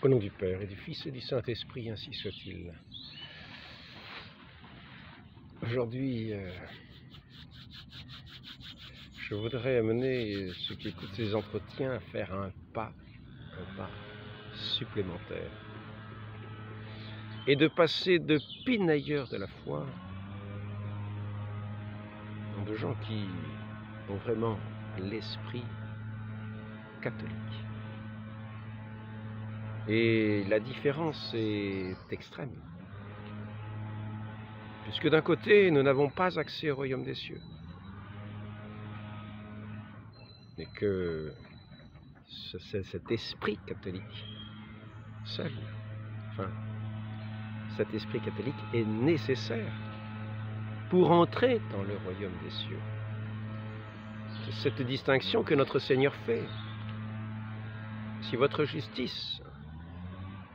Au nom du Père et du Fils et du Saint-Esprit, ainsi soit-il. Aujourd'hui, je voudrais amener ceux qui écoutent ces entretiens à faire un pas supplémentaire. Et de passer de pinailleurs de la foi en de gens qui ont vraiment l'esprit catholique. Et la différence est extrême. Puisque d'un côté, nous n'avons pas accès au royaume des cieux. Mais que cet esprit catholique, seul, cet esprit catholique est nécessaire pour entrer dans le royaume des cieux. C'est cette distinction que notre Seigneur fait. Si votre justice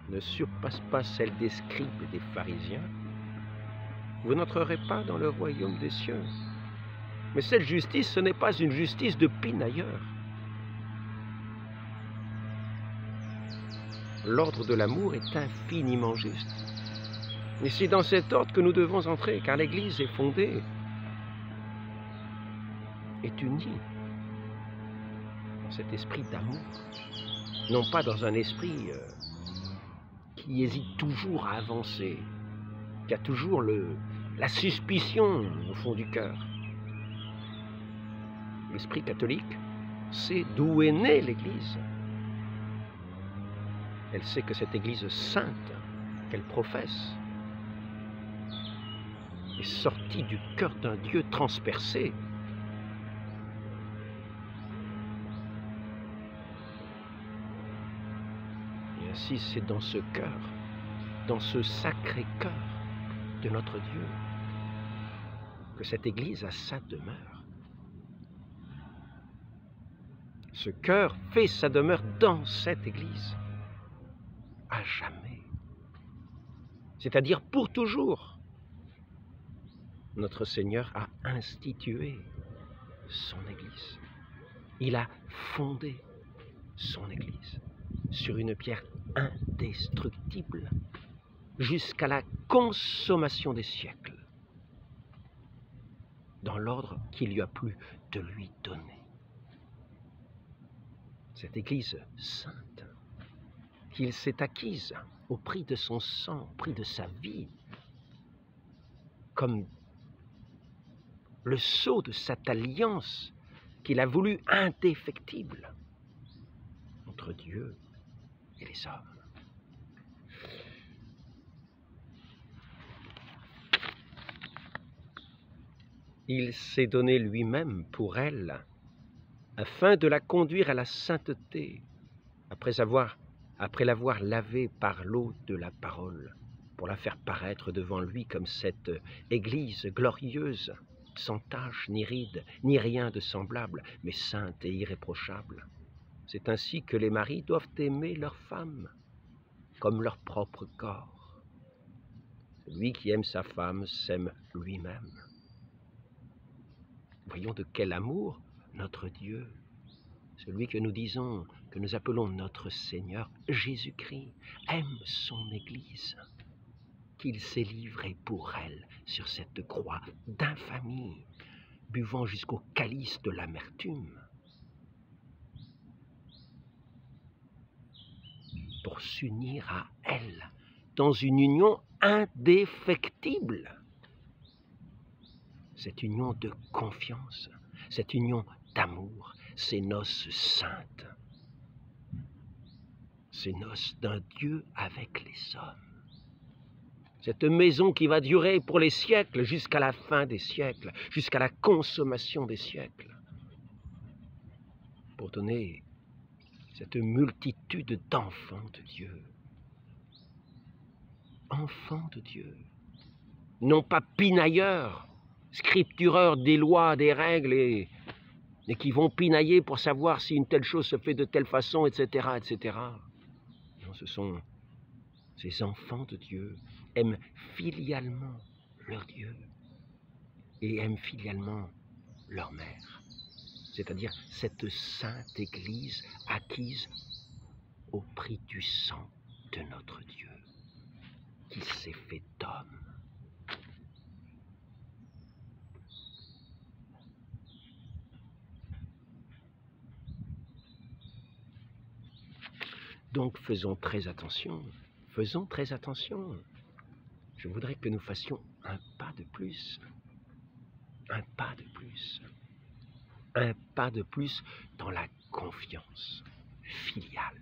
ne surpasse pas celle des scribes et des pharisiens, vous n'entrerez pas dans le royaume des cieux. Mais cette justice, ce n'est pas une justice de pinailleurs. L'ordre de l'amour est infiniment juste. Et c'est dans cet ordre que nous devons entrer, car l'Église est fondée, est unie dans cet esprit d'amour, non pas dans un esprit qui hésite toujours à avancer, qui a toujours la suspicion au fond du cœur. L'esprit catholique sait d'où est née l'Église. Elle sait que cette Église sainte qu'elle professe est sortie du cœur d'un Dieu transpercé. Et ainsi, c'est dans ce cœur, dans ce sacré cœur de notre Dieu, que cette Église a sa demeure. Ce cœur fait sa demeure dans cette Église, à jamais, c'est-à-dire pour toujours. Notre Seigneur a institué son Église. Il a fondé son Église sur une pierre indestructible jusqu'à la consommation des siècles, dans l'ordre qu'il lui a plu de lui donner. Cette Église sainte qu'il s'est acquise au prix de son sang, au prix de sa vie, comme le sceau de cette alliance qu'il a voulu indéfectible entre Dieu et les hommes. Il s'est donné lui-même pour elle, afin de la conduire à la sainteté, après l'avoir lavée par l'eau de la parole, pour la faire paraître devant lui comme cette Église glorieuse, sans tache, ni ride, ni rien de semblable, mais sainte et irréprochable. C'est ainsi que les maris doivent aimer leur femme, comme leur propre corps. Celui qui aime sa femme s'aime lui-même. Voyons de quel amour notre Dieu, celui que nous appelons notre Seigneur, Jésus-Christ, aime son Église, qu'il s'est livré pour elle sur cette croix d'infamie, buvant jusqu'au calice de l'amertume, pour s'unir à elle dans une union indéfectible. Cette union de confiance, cette union d'amour, ces noces saintes, ces noces d'un Dieu avec les hommes. Cette maison qui va durer pour les siècles, jusqu'à la fin des siècles, jusqu'à la consommation des siècles, pour donner cette multitude d'enfants de Dieu. Enfants de Dieu, non pas pinailleurs, scriptureurs des lois, des règles, et qui vont pinailler pour savoir si une telle chose se fait de telle façon, etc., etc. Non, ce sont ces enfants de Dieu, aiment filialement leur Dieu et aiment filialement leur mère, c'est-à-dire cette sainte Église acquise au prix du sang de notre Dieu, qui s'est fait homme. Donc faisons très attention, faisons très attention. Je voudrais que nous fassions un pas de plus, un pas de plus, un pas de plus dans la confiance filiale.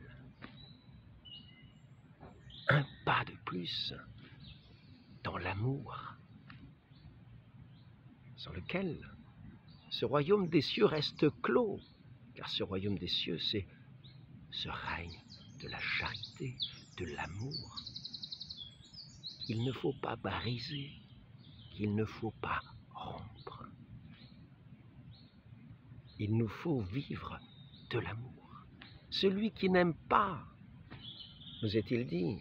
Un pas de plus dans l'amour, sans lequel ce royaume des cieux reste clos, car ce royaume des cieux, c'est ce règne de la charité, de l'amour, qu'il ne faut pas briser, qu'il ne faut pas rompre. Il nous faut vivre de l'amour. Celui qui n'aime pas, nous est-il dit,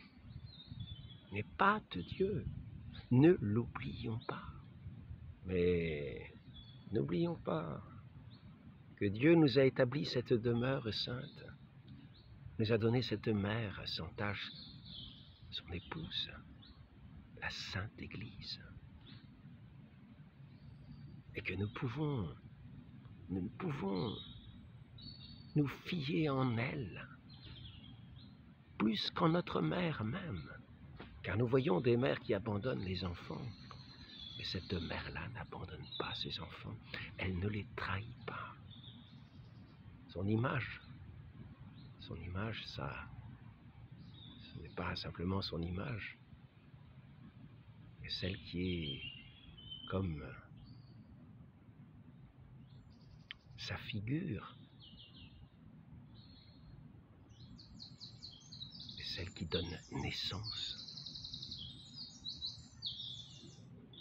n'est pas de Dieu. Ne l'oublions pas. Mais n'oublions pas que Dieu nous a établi cette demeure sainte, nous a donné cette mère sans tache, son épouse, la Sainte Église. Et que nous pouvons nous fier en elle, plus qu'en notre mère même, car nous voyons des mères qui abandonnent les enfants, mais cette mère-là n'abandonne pas ses enfants, elle ne les trahit pas. Son image, ça, ce n'est pas simplement son image, mais celle qui est comme sa figure, et celle qui donne naissance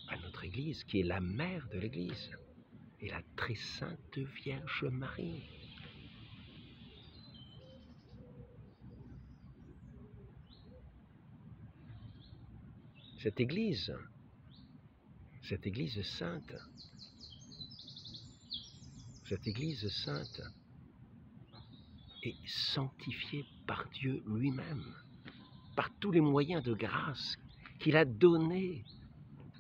à notre Église, qui est la mère de l'Église, et la très sainte Vierge Marie. Cette Église sainte, est sanctifiée par Dieu lui-même, par tous les moyens de grâce qu'il a donnés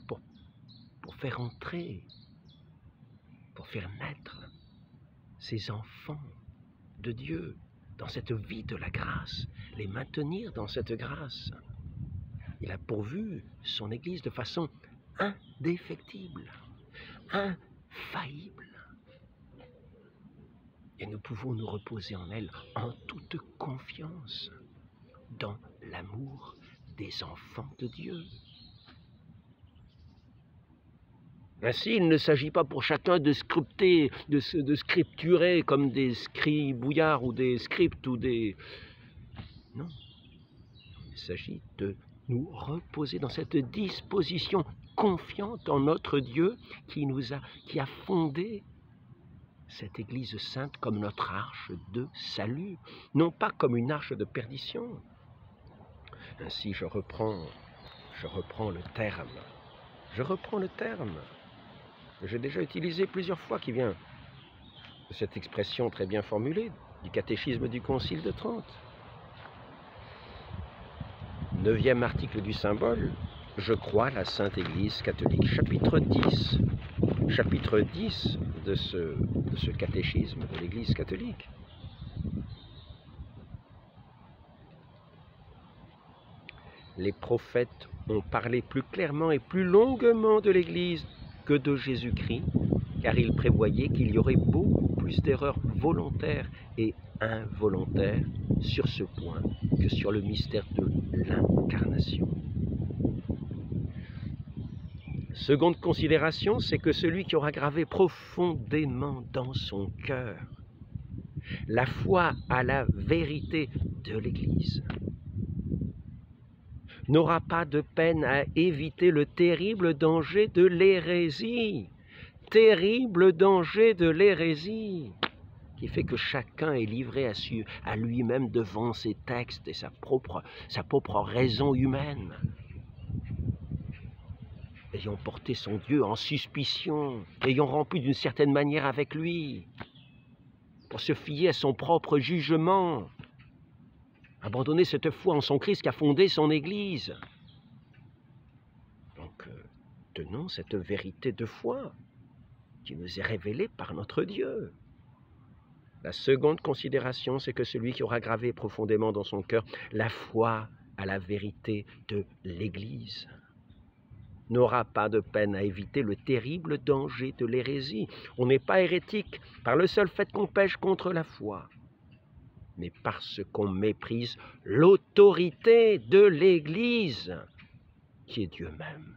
pour faire entrer, pour faire naître ces enfants de Dieu dans cette vie de la grâce, les maintenir dans cette grâce. Il a pourvu son Église de façon indéfectible, infaillible. Et nous pouvons nous reposer en elle en toute confiance dans l'amour des enfants de Dieu. Ainsi, il ne s'agit pas pour chacun de scripter, de scripturer comme des scribouillards ou des scripts ou des... Non, il s'agit de nous reposer dans cette disposition confiante en notre Dieu qui a fondé cette Église sainte comme notre arche de salut, non pas comme une arche de perdition. Ainsi, je reprends le terme que j'ai déjà utilisé plusieurs fois, qui vient de cette expression très bien formulée du catéchisme du Concile de Trente. 9e article du symbole, je crois la Sainte Église catholique, chapitre 10 de ce catéchisme de l'Église catholique. Les prophètes ont parlé plus clairement et plus longuement de l'Église que de Jésus-Christ, car ils prévoyaient qu'il y aurait beaucoup plus d'erreurs volontaires et involontaires sur ce point que sur le mystère de l'incarnation. Seconde considération, c'est que celui qui aura gravé profondément dans son cœur la foi à la vérité de l'Église n'aura pas de peine à éviter le terrible danger de l'hérésie. Terrible danger de l'hérésie, qui fait que chacun est livré à lui-même devant ses textes et sa propre raison humaine. Ayant porté son Dieu en suspicion, ayant rompu d'une certaine manière avec lui, pour se fier à son propre jugement, abandonner cette foi en son Christ qui a fondé son Église. Donc, tenons cette vérité de foi qui nous est révélée par notre Dieu. La seconde considération, c'est que celui qui aura gravé profondément dans son cœur la foi à la vérité de l'Église n'aura pas de peine à éviter le terrible danger de l'hérésie. On n'est pas hérétique par le seul fait qu'on pêche contre la foi, mais parce qu'on méprise l'autorité de l'Église, qui est Dieu même.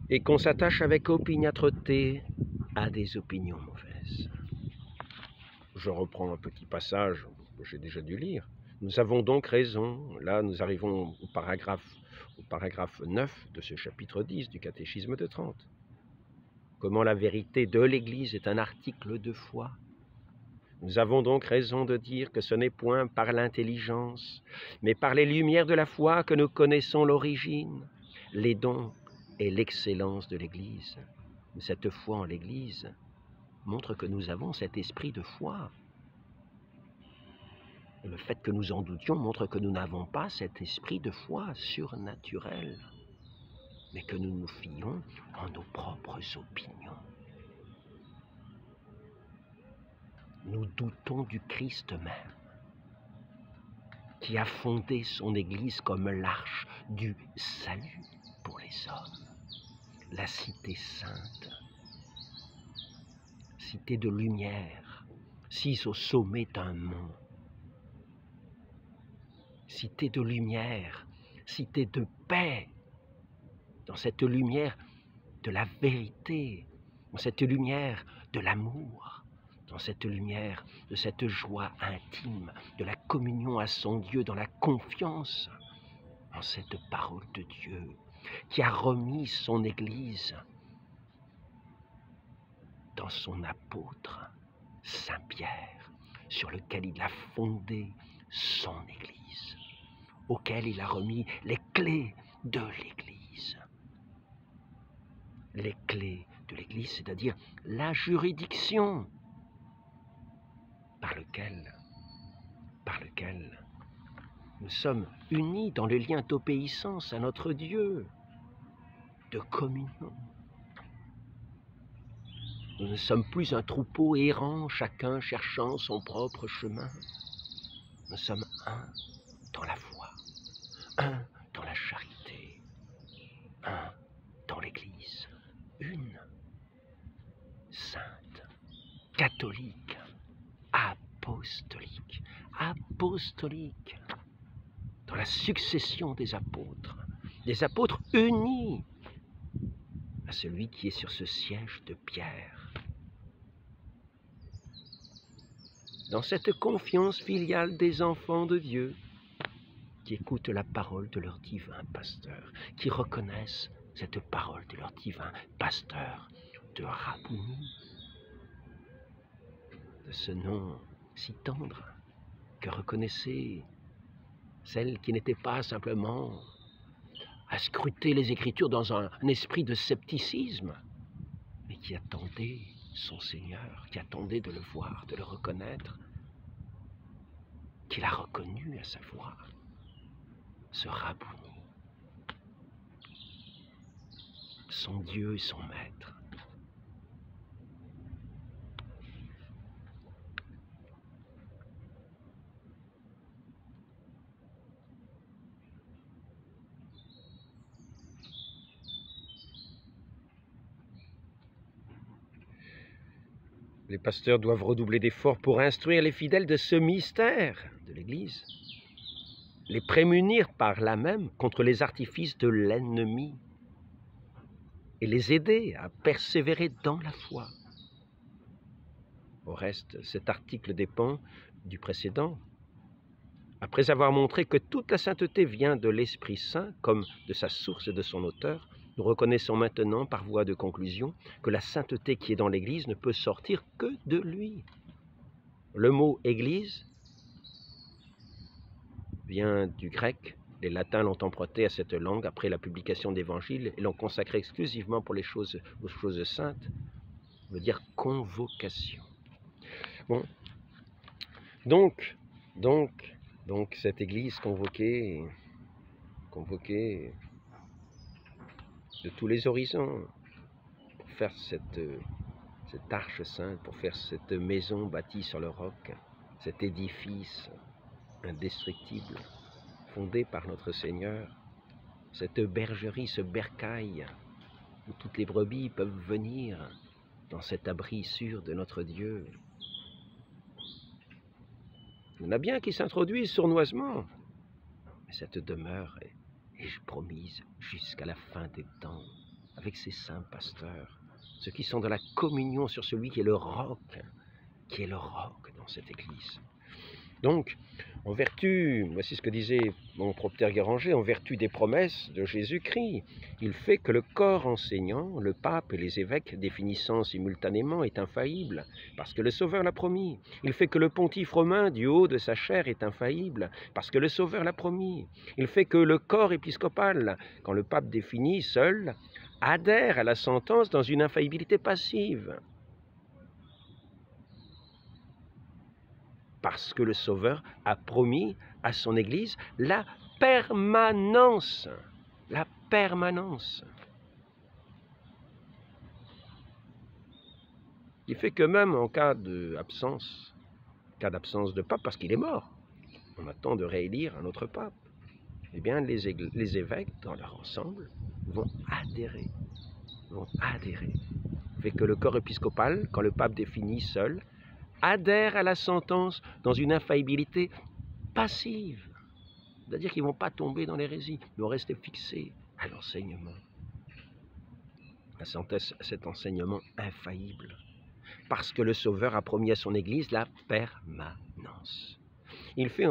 Et qu'on s'attache avec opiniâtreté à des opinions mauvaises. Je reprends un petit passage que j'ai déjà dû lire. Nous avons donc raison. Là, nous arrivons au paragraphe 9 de ce chapitre 10 du catéchisme de Trente. Comment la vérité de l'Église est un article de foi. Nous avons donc raison de dire que ce n'est point par l'intelligence, mais par les lumières de la foi que nous connaissons l'origine, les dons et l'excellence de l'Église. Cette foi en l'Église montre que nous avons cet esprit de foi. Et le fait que nous en doutions montre que nous n'avons pas cet esprit de foi surnaturel, mais que nous nous fions en nos propres opinions. Nous doutons du Christ même, qui a fondé son Église comme l'arche du salut pour les hommes, la cité sainte, cité de lumière, sise au sommet d'un mont, cité de lumière, cité de paix, dans cette lumière de la vérité, dans cette lumière de l'amour, dans cette lumière de cette joie intime, de la communion à son Dieu, dans la confiance en cette parole de Dieu qui a remis son Église dans son apôtre, Saint Pierre, sur lequel il a fondé son Église, auquel il a remis les clés de l'Église. Les clés de l'Église, c'est-à-dire la juridiction par lequel nous sommes unis dans le lien d'obéissance à notre Dieu, de communion. Nous ne sommes plus un troupeau errant, chacun cherchant son propre chemin. Nous sommes un dans la foi, un dans la charité, un dans l'Église, une, sainte, catholique, apostolique, dans la succession des apôtres unis à celui qui est sur ce siège de pierre. Dans cette confiance filiale des enfants de Dieu, qui écoutent la parole de leur divin pasteur, qui reconnaissent cette parole de leur divin pasteur, de Rabbouni, de ce nom si tendre que reconnaissait celle qui n'était pas simplement à scruter les Écritures dans un esprit de scepticisme, mais qui attendait son Seigneur, qui attendait de le voir, de le reconnaître, qui l'a reconnu à sa voix, ce Rabbouni, son Dieu et son Maître. Les pasteurs doivent redoubler d'efforts pour instruire les fidèles de ce mystère de l'Église, les prémunir par là même contre les artifices de l'ennemi et les aider à persévérer dans la foi. Au reste, cet article dépend du précédent. Après avoir montré que toute la sainteté vient de l'Esprit Saint, comme de sa source et de son auteur, nous reconnaissons maintenant, par voie de conclusion, que la sainteté qui est dans l'Église ne peut sortir que de lui. Le mot « Église » vient du grec. Les latins l'ont emprunté à cette langue après la publication d'Évangiles et l'ont consacré exclusivement pour aux choses saintes. veut dire convocation. Bon, donc, cette Église convoquée de tous les horizons pour faire cette arche sainte, pour faire cette maison bâtie sur le roc, cet édifice indestructible, fondé par notre Seigneur, cette bergerie, ce bercail, où toutes les brebis peuvent venir dans cet abri sûr de notre Dieu. Il y en a bien qui s'introduisent sournoisement, mais cette demeure est promise jusqu'à la fin des temps, avec ces saints pasteurs, ceux qui sont dans la communion sur celui qui est le roc dans cette Église. Donc, en vertu, voici ce que disait mon proptère Guéranger, en vertu des promesses de Jésus-Christ, il fait que le corps enseignant, le pape et les évêques définissant simultanément est infaillible, parce que le Sauveur l'a promis. Il fait que le pontife romain du haut de sa chair est infaillible, parce que le Sauveur l'a promis. Il fait que le corps épiscopal, quand le pape définit seul, adhère à la sentence dans une infaillibilité passive. Parce que le Sauveur a promis à son Église la permanence. La permanence. Il fait que même en cas d'absence de pape, parce qu'il est mort, on attend de réélire un autre pape, eh bien les évêques, dans leur ensemble, vont adhérer. Il fait que le corps épiscopal, quand le pape définit seul, adhèrent à la sentence dans une infaillibilité passive. C'est-à-dire qu'ils ne vont pas tomber dans l'hérésie, ils vont rester fixés à l'enseignement. À cet enseignement infaillible. Parce que le Sauveur a promis à son Église la permanence. Il fait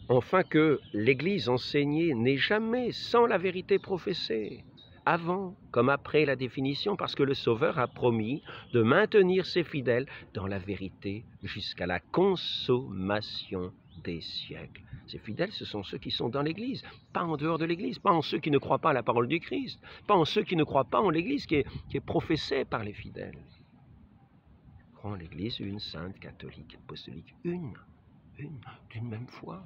enfin que l'Église enseignée n'est jamais sans la vérité professée, avant comme après la définition, parce que le Sauveur a promis de maintenir ses fidèles dans la vérité jusqu'à la consommation des siècles. Ces fidèles, ce sont ceux qui sont dans l'Église, pas en dehors de l'Église, pas en ceux qui ne croient pas à la parole du Christ, pas en ceux qui ne croient pas en l'Église qui est professée par les fidèles. Croient en l'Église une sainte, catholique, apostolique, une d'une même foi.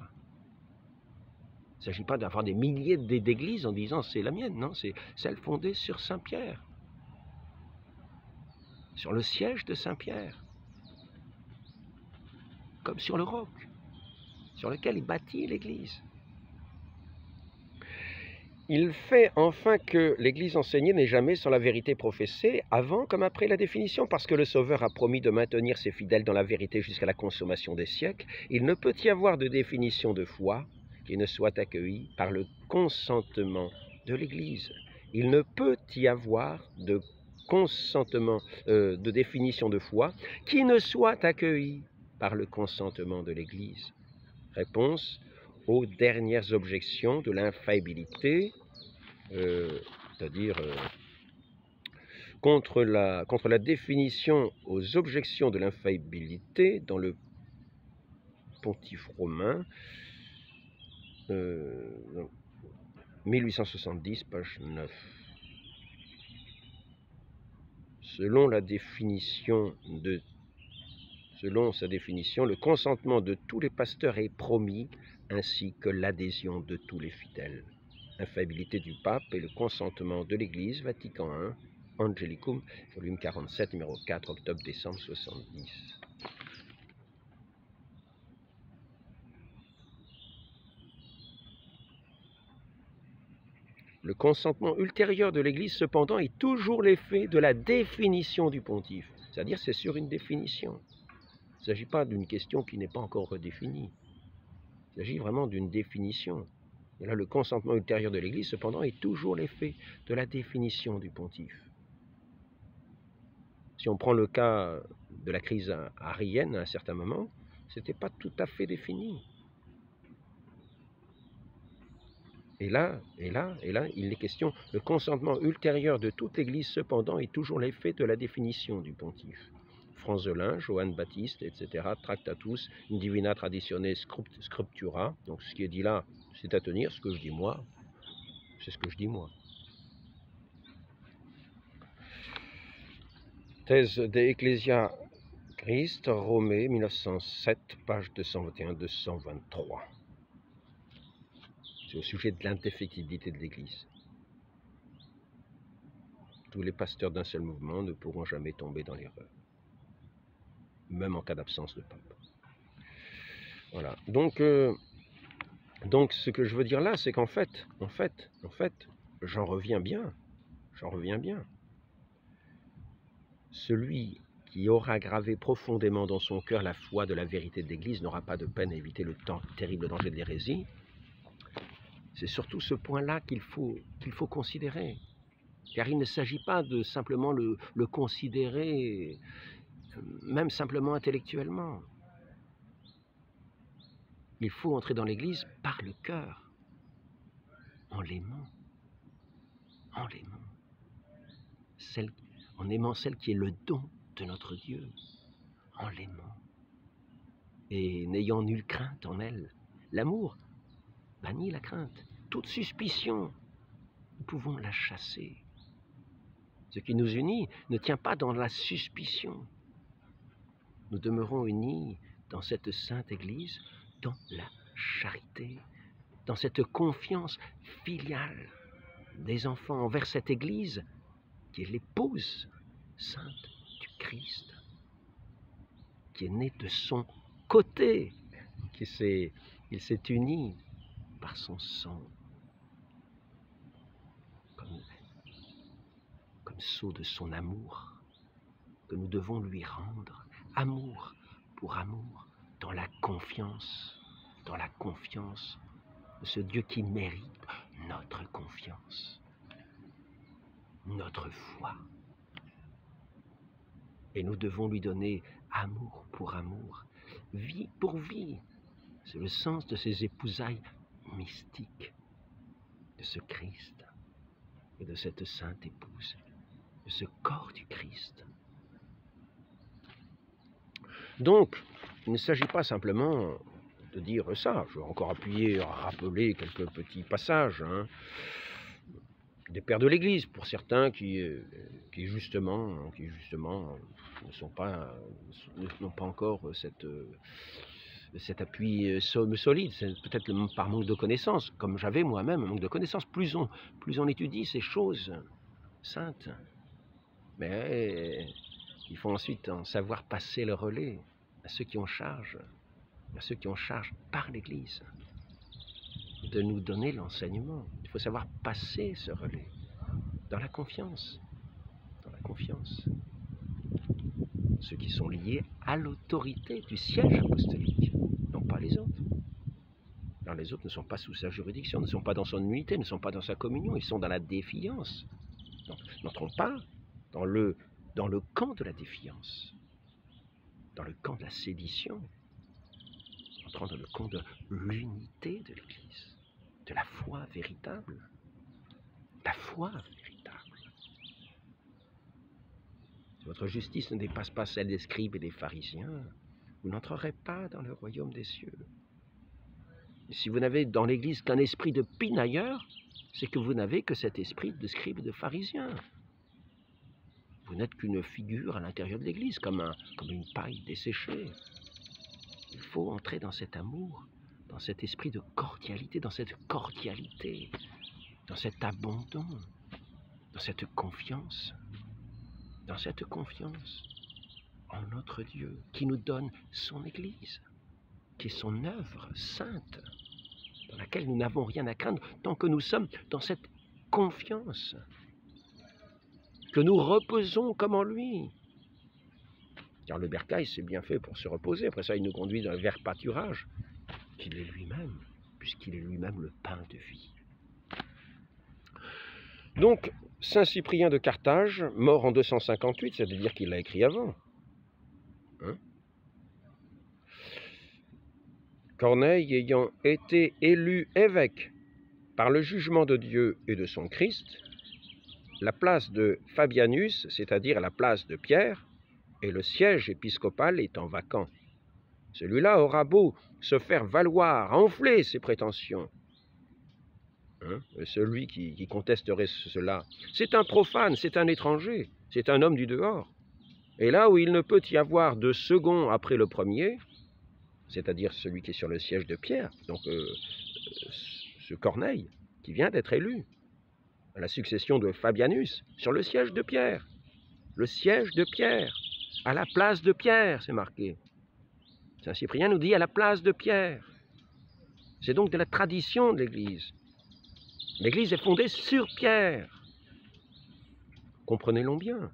Il ne s'agit pas d'avoir des milliers d'églises en disant c'est la mienne, non, c'est celle fondée sur Saint-Pierre, sur le siège de Saint-Pierre, comme sur le roc, sur lequel il bâtit l'Église. Il fait enfin que l'Église enseignée n'est jamais sans la vérité professée, avant comme après la définition, parce que le Sauveur a promis de maintenir ses fidèles dans la vérité jusqu'à la consommation des siècles. Il ne peut y avoir de définition de foi qui ne soit accueillie par le consentement de l'Église. Il ne peut y avoir de consentement, de définition de foi qui ne soit accueillie par le consentement de l'Église. Réponse aux dernières objections de l'infaillibilité, c'est-à-dire contre la définition aux objections de l'infaillibilité dans le pontife romain, 1870, page 9. Selon sa définition, le consentement de tous les pasteurs est promis, ainsi que l'adhésion de tous les fidèles. Infaillibilité du pape et le consentement de l'Église, Vatican I, Angelicum, volume 47, numéro 4, octobre-décembre 70. Le consentement ultérieur de l'Église, cependant, est toujours l'effet de la définition du pontife. C'est-à-dire, c'est sur une définition. Il ne s'agit pas d'une question qui n'est pas encore redéfinie. Il s'agit vraiment d'une définition. Et là, le consentement ultérieur de l'Église, cependant, est toujours l'effet de la définition du pontife. Si on prend le cas de la crise arienne à un certain moment, ce n'était pas tout à fait défini. Et là, il est question, le consentement ultérieur de toute l'Église, cependant, est toujours l'effet de la définition du pontife. Franzelin, Johann Baptiste, etc., Tractatus, in Divina Traditione Scriptura. Donc ce qui est dit là, c'est à tenir, ce que je dis moi, c'est ce que je dis moi. Thèse de Ecclesia Christ, Romée, 1907, page 221-223. C'est au sujet de l'indéfectibilité de l'Église. Tous les pasteurs d'un seul mouvement ne pourront jamais tomber dans l'erreur, même en cas d'absence de pape. Voilà. Donc, ce que je veux dire là, c'est qu'en fait, j'en reviens bien. Celui qui aura gravé profondément dans son cœur la foi de la vérité de l'Église n'aura pas de peine à éviter le terrible danger de l'hérésie. C'est surtout ce point-là qu'il faut considérer. Car il ne s'agit pas de simplement le considérer, même simplement intellectuellement. Il faut entrer dans l'Église par le cœur, en l'aimant, en aimant celle qui est le don de notre Dieu, en l'aimant, et n'ayant nulle crainte en elle. L'amour bannit la crainte. Toute suspicion, nous pouvons la chasser. Ce qui nous unit ne tient pas dans la suspicion. Nous demeurons unis dans cette sainte Église, dans la charité, dans cette confiance filiale des enfants envers cette Église qui est l'épouse sainte du Christ, qui est née de son côté, il s'est uni par son sang, comme sceau de son amour, que nous devons lui rendre, amour pour amour, dans la confiance de ce Dieu qui mérite notre confiance, notre foi. Et nous devons lui donner amour pour amour, vie pour vie. C'est le sens de ces épousailles mystiques, de ce Christ et de cette sainte épouse, de ce corps du Christ. Donc, il ne s'agit pas simplement de dire ça. Je vais encore rappeler quelques petits passages des pères de l'Église, pour certains qui justement n'ont pas encore cet appui solide, c'est peut-être par manque de connaissances, comme j'avais moi-même un manque de connaissances. Plus on étudie ces choses saintes, mais il faut ensuite en savoir passer le relais à ceux qui ont charge par l'Église de nous donner l'enseignement. Il faut savoir passer ce relais dans la confiance. Ceux qui sont liés à l'autorité du siège apostolique, non pas les autres. Alors les autres ne sont pas sous sa juridiction, ne sont pas dans son unité, ne sont pas dans sa communion, ils sont dans la défiance. N'entrons pas dans le camp de la défiance, dans le camp de la sédition, entrant dans le camp de l'unité de l'Église, de la foi véritable. La foi véritable. Si votre justice ne dépasse pas celle des scribes et des pharisiens, vous n'entrerez pas dans le royaume des cieux. Et si vous n'avez dans l'Église qu'un esprit de pinailleur, c'est que vous n'avez que cet esprit de scribe et de pharisien. Vous n'êtes qu'une figure à l'intérieur de l'Église, comme une paille desséchée. Il faut entrer dans cet amour, dans cet esprit de cordialité, dans cet abandon, dans cette confiance en notre Dieu, qui nous donne son Église, qui est son œuvre sainte, dans laquelle nous n'avons rien à craindre, tant que nous sommes dans cette confiance, que nous reposons comme en lui. Car le bercail, c'est bien fait pour se reposer. Après ça, il nous conduit vers le pâturage, qu'il est lui-même, puisqu'il est lui-même le pain de vie. Donc, Saint Cyprien de Carthage, mort en 258, c'est-à-dire qu'il l'a écrit avant. Corneille ayant été élu évêque par le jugement de Dieu et de son Christ, la place de Fabianus, c'est-à-dire la place de Pierre, et le siège épiscopal étant vacant. Celui-là aura beau se faire valoir, enfler ses prétentions. Celui qui contesterait cela, c'est un profane, c'est un étranger, c'est un homme du dehors. Et là où il ne peut y avoir de second après le premier, c'est-à-dire celui qui est sur le siège de Pierre, donc ce Corneille, qui vient d'être élu à la succession de Fabianus, sur le siège de Pierre. Le siège de Pierre, à la place de Pierre, c'est marqué. Saint Cyprien nous dit à la place de Pierre. C'est donc de la tradition de l'Église. L'Église est fondée sur Pierre. Comprenez-le bien.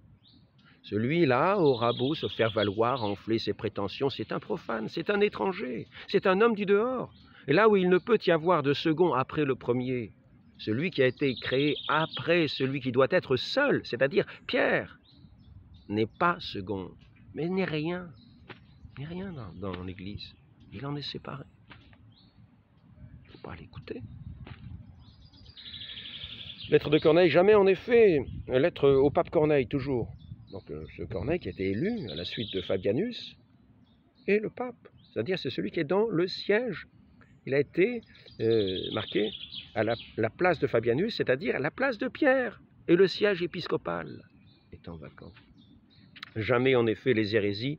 Celui-là aura beau se faire valoir, enfler ses prétentions, c'est un profane, c'est un étranger, c'est un homme du dehors. Et là où il ne peut y avoir de second après le premier, celui qui a été créé après celui qui doit être seul, c'est-à-dire Pierre, n'est pas second, mais n'est rien dans l'Église. Il en est séparé. Il ne faut pas l'écouter. Lettre de Corneille, jamais en effet, lettre au pape Corneille, toujours. Donc ce Corneille qui a été élu à la suite de Fabianus est le pape, c'est-à-dire c'est celui qui est dans le siège. Il a été marqué à la place de Fabianus, c'est-à-dire à la place de Pierre, et le siège épiscopal est en vacant. Jamais en effet les hérésies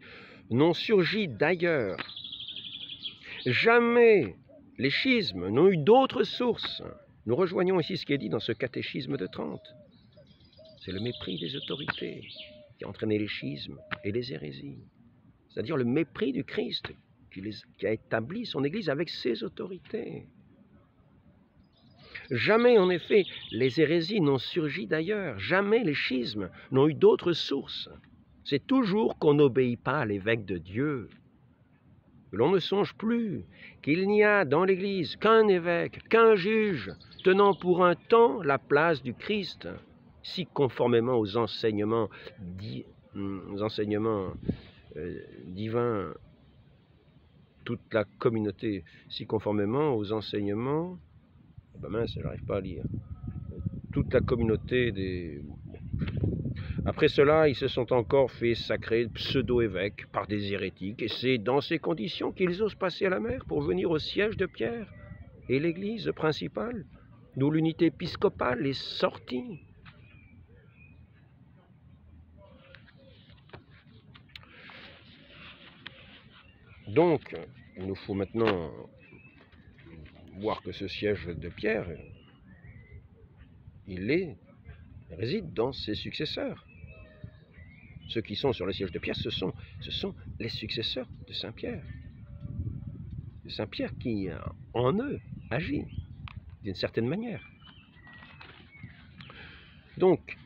n'ont surgi d'ailleurs. Jamais les schismes n'ont eu d'autres sources. Nous rejoignons ici ce qui est dit dans ce catéchisme de Trente. C'est le mépris des autorités qui a entraîné les schismes et les hérésies. C'est-à-dire le mépris du Christ qui a établi son Église avec ses autorités. Jamais, en effet, les hérésies n'ont surgi d'ailleurs. Jamais les schismes n'ont eu d'autres sources. C'est toujours qu'on n'obéit pas à l'évêque de Dieu. L'on ne songe plus qu'il n'y a dans l'Église qu'un évêque, qu'un juge, tenant pour un temps la place du Christ, si conformément aux enseignements divins, toute la communauté, si conformément aux enseignements, j'arrive pas à lire, toute la communauté des... Après cela, ils se sont encore fait sacrer pseudo-évêques par des hérétiques, et c'est dans ces conditions qu'ils osent passer à la mer pour venir au siège de Pierre et l'église principale, d'où l'unité épiscopale est sortie. Donc, il nous faut maintenant voir que ce siège de Pierre, il réside dans ses successeurs. Ceux qui sont sur le siège de Pierre, ce sont les successeurs de Saint Pierre. C'est Saint Pierre qui, en eux, agit d'une certaine manière. Donc,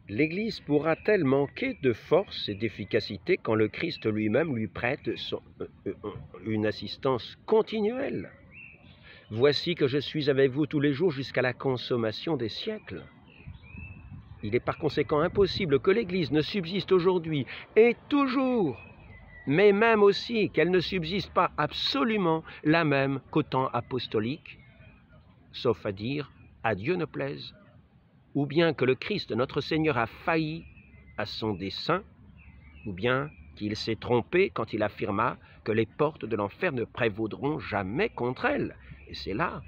l'Église pourra-t-elle manquer de force et d'efficacité quand le Christ lui-même lui prête une assistance continuelle? Voici que je suis avec vous tous les jours jusqu'à la consommation des siècles. Il est par conséquent impossible que l'Église ne subsiste aujourd'hui et toujours, mais même aussi qu'elle ne subsiste pas absolument la même qu'au temps apostolique, sauf à dire « à Dieu ne plaise », ou bien que le Christ, notre Seigneur, a failli à son dessein, ou bien qu'il s'est trompé quand il affirma que les portes de l'enfer ne prévaudront jamais contre elle. Et c'est là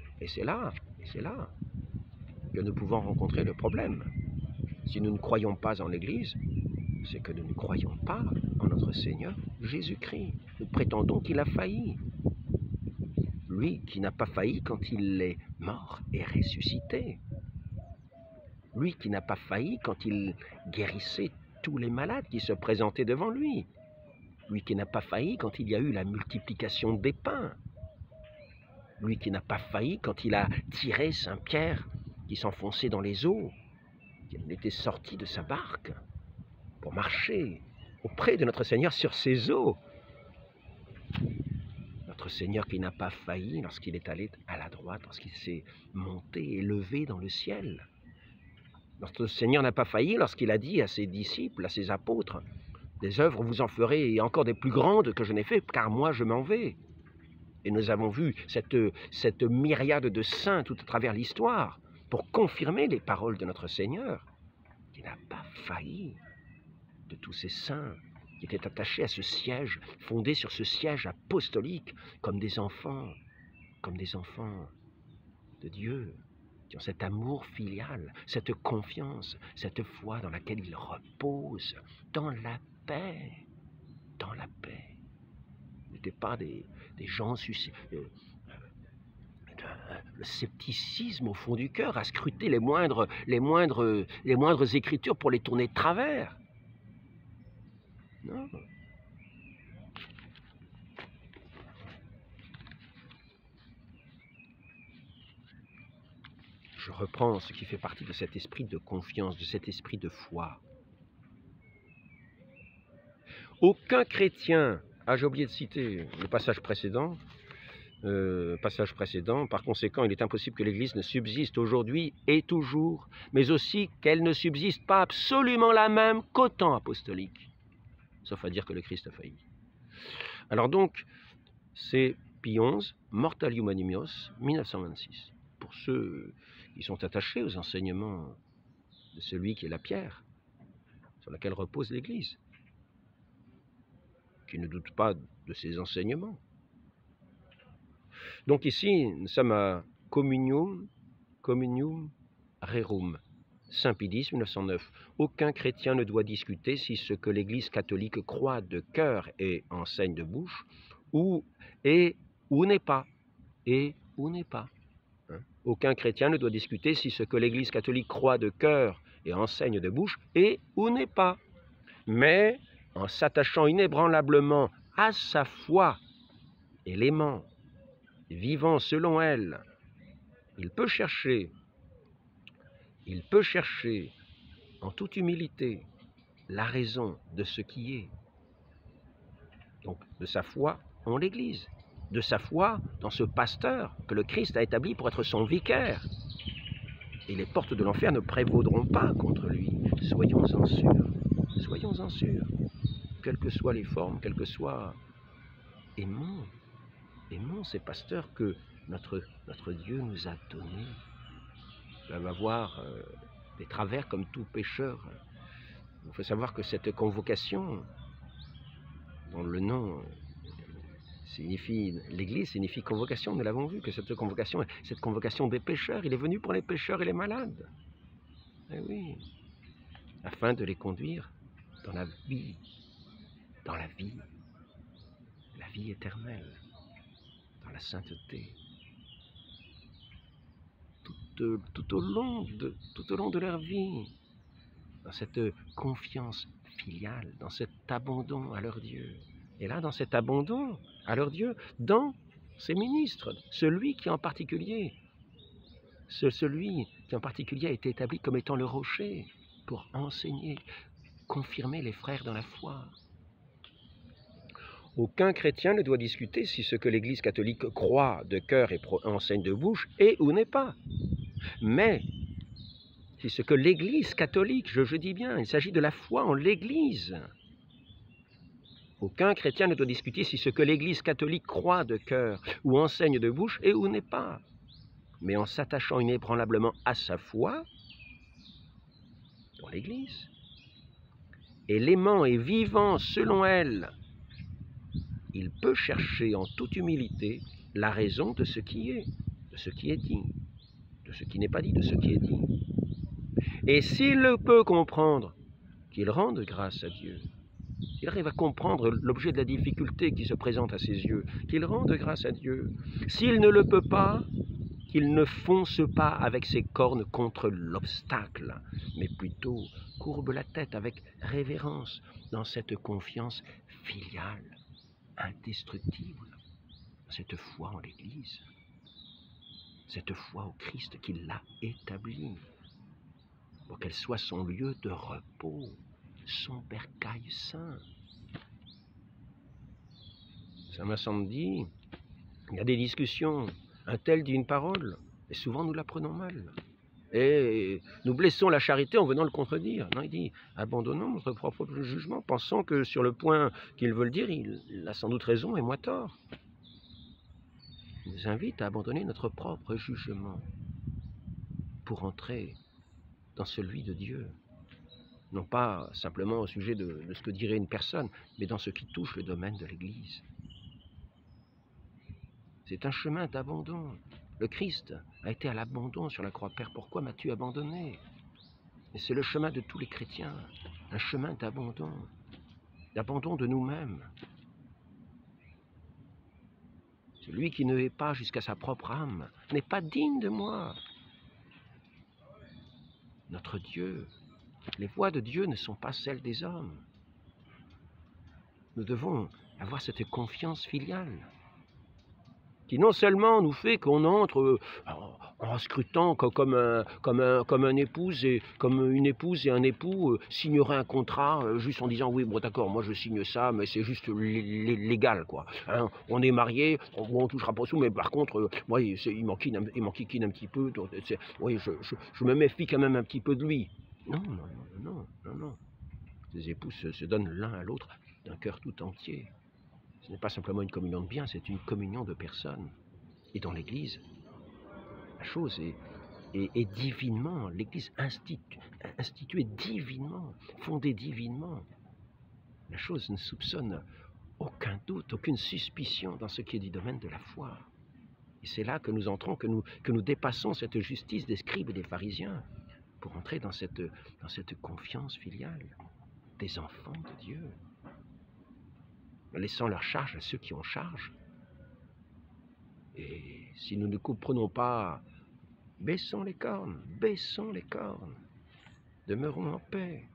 que nous pouvons rencontrer le problème. Si nous ne croyons pas en l'Église, c'est que nous ne croyons pas en notre Seigneur Jésus-Christ. Nous prétendons qu'il a failli. Lui qui n'a pas failli quand il est mort et ressuscité. Lui qui n'a pas failli quand il guérissait tous les malades qui se présentaient devant lui. Lui qui n'a pas failli quand il y a eu la multiplication des pains. Lui qui n'a pas failli quand il a tiré Saint Pierre qui s'enfonçait dans les eaux. Il était sorti de sa barque pour marcher auprès de notre Seigneur sur ces eaux. Notre Seigneur qui n'a pas failli lorsqu'il est allé à la droite, lorsqu'il s'est monté et levé dans le ciel. Notre Seigneur n'a pas failli lorsqu'il a dit à ses disciples, à ses apôtres, « Des œuvres vous en ferez et encore des plus grandes que je n'ai fait, car moi je m'en vais. » Et nous avons vu cette myriade de saints tout à travers l'histoire pour confirmer les paroles de notre Seigneur, qui n'a pas failli, de tous ces saints qui étaient attachés à ce siège, fondés sur ce siège apostolique, comme des enfants de Dieu, qui ont cet amour filial, cette confiance, cette foi dans laquelle ils reposent, dans la paix, dans la paix. Ils n'étaient pas des gens le scepticisme au fond du cœur, à scruter les moindres écritures pour les tourner de travers. Non. Je reprends ce qui fait partie de cet esprit de confiance, de cet esprit de foi. Aucun chrétien, j'ai oublié de citer le passage précédent, par conséquent, il est impossible que l'Église ne subsiste aujourd'hui et toujours, mais aussi qu'elle ne subsiste pas absolument la même qu'au temps apostolique, sauf à dire que le Christ a failli. Alors donc, c'est Pie XI, Mortalium Animios, 1926. Pour ceux qui sont attachés aux enseignements de celui qui est la pierre sur laquelle repose l'Église, qui ne doute pas de ses enseignements. Donc ici, nous sommes à Communium Rerum, Saint Pie X, 1909. Aucun chrétien ne doit discuter si ce que l'Église catholique croit de cœur et enseigne de bouche, ou n'est pas. Hein? Aucun chrétien ne doit discuter si ce que l'Église catholique croit de cœur et enseigne de bouche est ou n'est pas. Mais en s'attachant inébranlablement à sa foi, élément vivant selon elle, il peut chercher en toute humilité la raison de ce qui est. Donc de sa foi en l'Église, de sa foi dans ce pasteur que le Christ a établi pour être son vicaire. Et les portes de l'enfer ne prévaudront pas contre lui. Soyons-en sûrs. Soyons-en sûrs. Quelles que soient les formes, quelles que soient... Aimons ces pasteurs que notre Dieu nous a donnés. Ils peuvent avoir des travers comme tout pécheur. Il faut savoir que cette convocation, dont le nom signifie, l'Église signifie convocation, nous l'avons vu, que cette convocation des pécheurs, il est venu pour les pécheurs et les malades. Eh oui, afin de les conduire dans la vie éternelle, dans la sainteté, tout au long de leur vie, dans cette confiance filiale, dans cet abandon à leur Dieu. Et là, dans cet abandon à leur Dieu, dans ses ministres, celui qui en particulier a été établi comme étant le rocher pour enseigner, confirmer les frères dans la foi. Aucun chrétien ne doit discuter si ce que l'Église catholique croit de cœur et enseigne de bouche est ou n'est pas. Mais si ce que l'Église catholique, je dis bien, il s'agit de la foi en l'Église. Aucun chrétien ne doit discuter si ce que l'Église catholique croit de cœur ou enseigne de bouche est ou n'est pas. Mais en s'attachant inébranlablement à sa foi, dans l'Église, et l'aimant et vivant selon elle, il peut chercher en toute humilité la raison de ce qui est dit, de ce qui n'est pas dit, de ce qui est dit. Et s'il le peut comprendre, qu'il rende grâce à Dieu. S'il arrive à comprendre l'objet de la difficulté qui se présente à ses yeux, qu'il rende grâce à Dieu. S'il ne le peut pas, qu'il ne fonce pas avec ses cornes contre l'obstacle, mais plutôt courbe la tête avec révérence dans cette confiance filiale, indestructible, cette foi en l'Église, cette foi au Christ qui l'a établie, pour qu'elle soit son lieu de repos, son bercail saint. Ça m'a semblé dit, il y a des discussions, un tel dit une parole, et souvent nous la prenons mal. Et nous blessons la charité en venant le contredire. Non, il dit, abandonnons notre propre jugement, pensant que sur le point qu'il veut le dire, il a sans doute raison et moi tort. Il nous invite à abandonner notre propre jugement pour entrer dans celui de Dieu. Non pas simplement au sujet de ce que dirait une personne, mais dans ce qui touche le domaine de l'Église. C'est un chemin d'abandon. Le Christ a été à l'abandon sur la croix. Père, pourquoi m'as-tu abandonné? Et c'est le chemin de tous les chrétiens, un chemin d'abandon. d'abandon de nous-mêmes. Celui qui ne hait pas jusqu'à sa propre âme n'est pas digne de moi. Notre Dieu, les voies de Dieu ne sont pas celles des hommes. Nous devons avoir cette confiance filiale qui non seulement nous fait qu'on entre en scrutant comme une épouse et un époux signerait un contrat juste en disant oui bon d'accord moi je signe ça mais c'est juste légal quoi. Hein, on est mariés, on touchera pas sous mais par contre moi il m'enquiquine un petit peu donc, oui je me méfie quand même un petit peu de lui. Non. Les époux se donnent l'un à l'autre d'un cœur tout entier. Ce n'est pas simplement une communion de biens, c'est une communion de personnes. Et dans l'Église, la chose est divinement, l'Église instituée divinement, fondée divinement. La chose ne soupçonne aucun doute, aucune suspicion dans ce qui est du domaine de la foi. Et c'est là que nous entrons, que nous dépassons cette justice des scribes et des pharisiens pour entrer dans cette confiance filiale des enfants de Dieu, laissant leur charge à ceux qui ont charge. Et si nous ne comprenons pas, baissons les cornes, demeurons en paix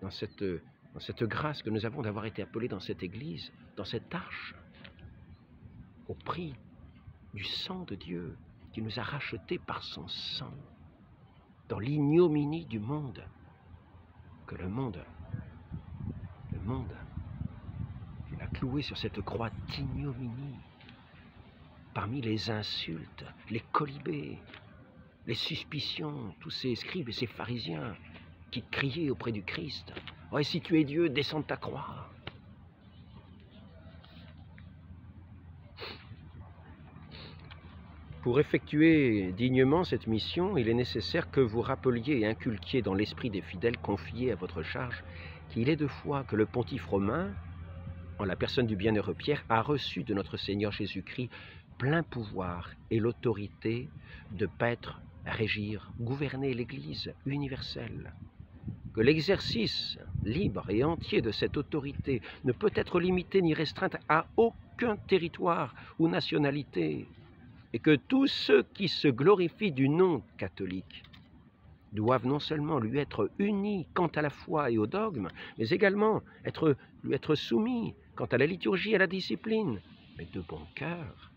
dans cette grâce que nous avons d'avoir été appelés dans cette église, dans cette arche, au prix du sang de Dieu qui nous a rachetés par son sang, dans l'ignominie du monde, que le monde, il a cloué sur cette croix d'ignominie. Parmi les insultes, les colibés, les suspicions, tous ces scribes et ces pharisiens qui criaient auprès du Christ « Ouais, si tu es Dieu, descends de ta croix !» Pour effectuer dignement cette mission, il est nécessaire que vous rappeliez et inculquiez dans l'esprit des fidèles confiés à votre charge qu'il est de foi que le pontife romain, en la personne du bienheureux Pierre, a reçu de notre Seigneur Jésus-Christ plein pouvoir et l'autorité de paître, régir, gouverner l'Église universelle. Que l'exercice libre et entier de cette autorité ne peut être limité ni restreint à aucun territoire ou nationalité, et que tous ceux qui se glorifient du nom catholique doivent non seulement lui être unis quant à la foi et au dogme, mais également lui être soumis quant à la liturgie et à la discipline, mais de bon cœur.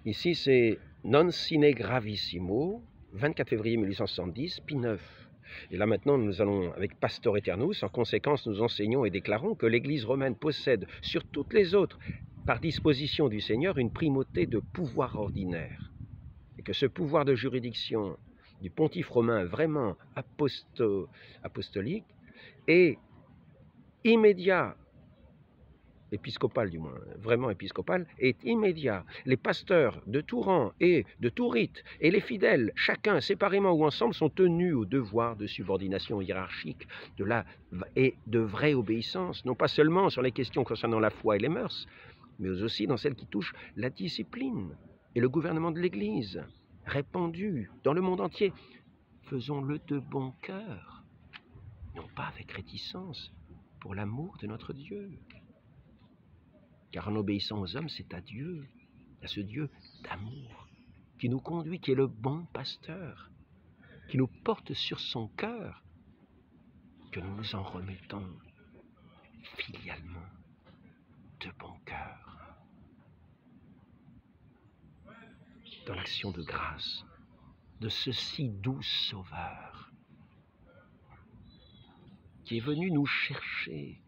Ici, c'est Non sine gravissimo, 24 février 1870, Pie IX. Et là maintenant, nous allons, avec Pastor Aeternus, en conséquence, nous enseignons et déclarons que l'Église romaine possède sur toutes les autres, par disposition du Seigneur, une primauté de pouvoir ordinaire. Et que ce pouvoir de juridiction du pontife romain vraiment apostolique est immédiat, épiscopal du moins, vraiment épiscopal, est immédiat. Les pasteurs de tout rang et de tout rite, et les fidèles, chacun séparément ou ensemble, sont tenus au devoir de subordination hiérarchique et de vraie obéissance, non pas seulement sur les questions concernant la foi et les mœurs, mais aussi dans celles qui touchent la discipline et le gouvernement de l'Église, répandu dans le monde entier. Faisons-le de bon cœur, non pas avec réticence, pour l'amour de notre Dieu. Car en obéissant aux hommes, c'est à Dieu, à ce Dieu d'amour, qui nous conduit, qui est le bon pasteur, qui nous porte sur son cœur, que nous nous en remettons filialement, de bon cœur, dans l'action de grâce de ce si doux Sauveur, qui est venu nous chercher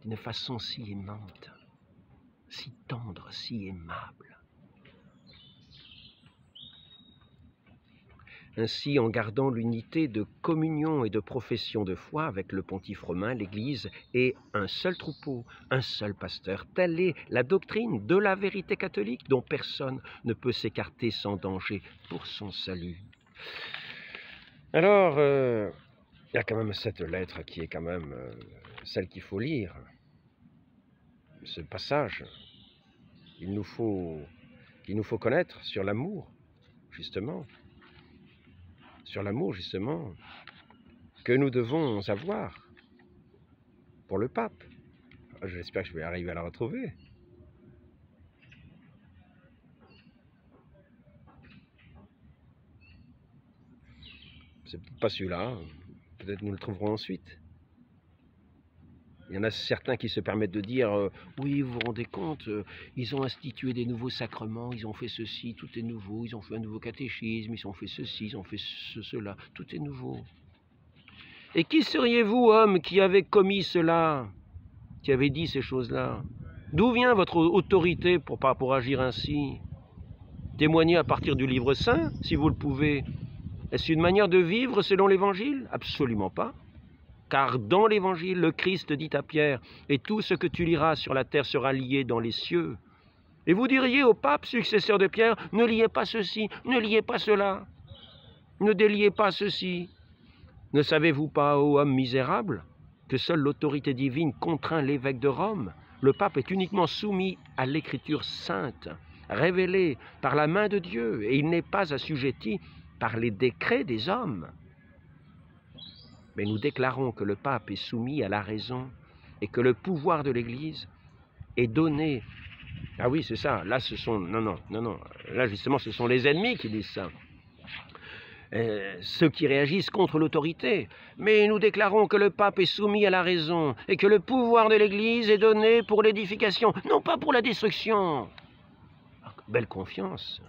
d'une façon si aimante, si tendre, si aimable. Ainsi, en gardant l'unité de communion et de profession de foi avec le pontife romain, l'Église est un seul troupeau, un seul pasteur. Telle est la doctrine de la vérité catholique dont personne ne peut s'écarter sans danger pour son salut. Alors, il y a quand même cette lettre qui est quand même celle qu'il faut lire. Ce passage, il nous faut connaître sur l'amour, justement. Sur l'amour, justement, que nous devons avoir pour le pape. J'espère que je vais arriver à la retrouver. C'est peut-être pas celui-là, peut-être nous le trouverons ensuite. Il y en a certains qui se permettent de dire oui, vous vous rendez compte, ils ont institué des nouveaux sacrements, ils ont fait ceci, tout est nouveau, ils ont fait un nouveau catéchisme, ils ont fait ceci, ils ont fait cela, tout est nouveau. Et qui seriez-vous, homme, qui avez commis cela, qui avez dit ces choses-là? D'où vient votre autorité pour agir ainsi? Témoignez à partir du livre saint, si vous le pouvez. Est-ce une manière de vivre selon l'Évangile? Absolument pas. Car dans l'Évangile, le Christ dit à Pierre, « Et tout ce que tu liras sur la terre sera lié dans les cieux. » Et vous diriez au pape, successeur de Pierre, « Ne liez pas ceci, ne liez pas cela, ne déliez pas ceci. » Ne savez-vous pas, ô homme misérable, que seule l'autorité divine contraint l'évêque de Rome? Le pape est uniquement soumis à l'écriture sainte, révélée par la main de Dieu, et il n'est pas assujetti par les décrets des hommes. Mais nous déclarons que le pape est soumis à la raison et que le pouvoir de l'Église est donné. Ah oui, c'est ça. Là, ce sont... Non. Là, justement, ce sont les ennemis qui disent ça. Ceux qui réagissent contre l'autorité. Mais nous déclarons que le pape est soumis à la raison et que le pouvoir de l'Église est donné pour l'édification, non pas pour la destruction. Belle confiance.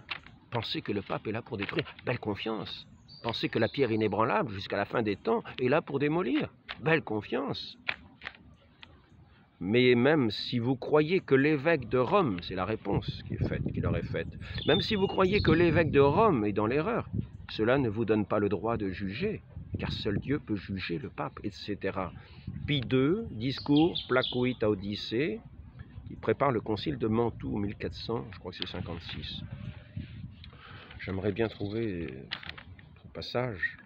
Pensez que le pape est là pour détruire. Belle confiance. Pensez que la pierre inébranlable, jusqu'à la fin des temps, est là pour démolir. Belle confiance. Mais même si vous croyez que l'évêque de Rome, c'est la réponse qui leur est faite, même si vous croyez que l'évêque de Rome est dans l'erreur, cela ne vous donne pas le droit de juger, car seul Dieu peut juger le pape, etc. Pie II, discours, Placuit à Odyssée, qui prépare le concile de Mantoue, 1400, je crois que c'est 56. J'aimerais bien trouver ce passage.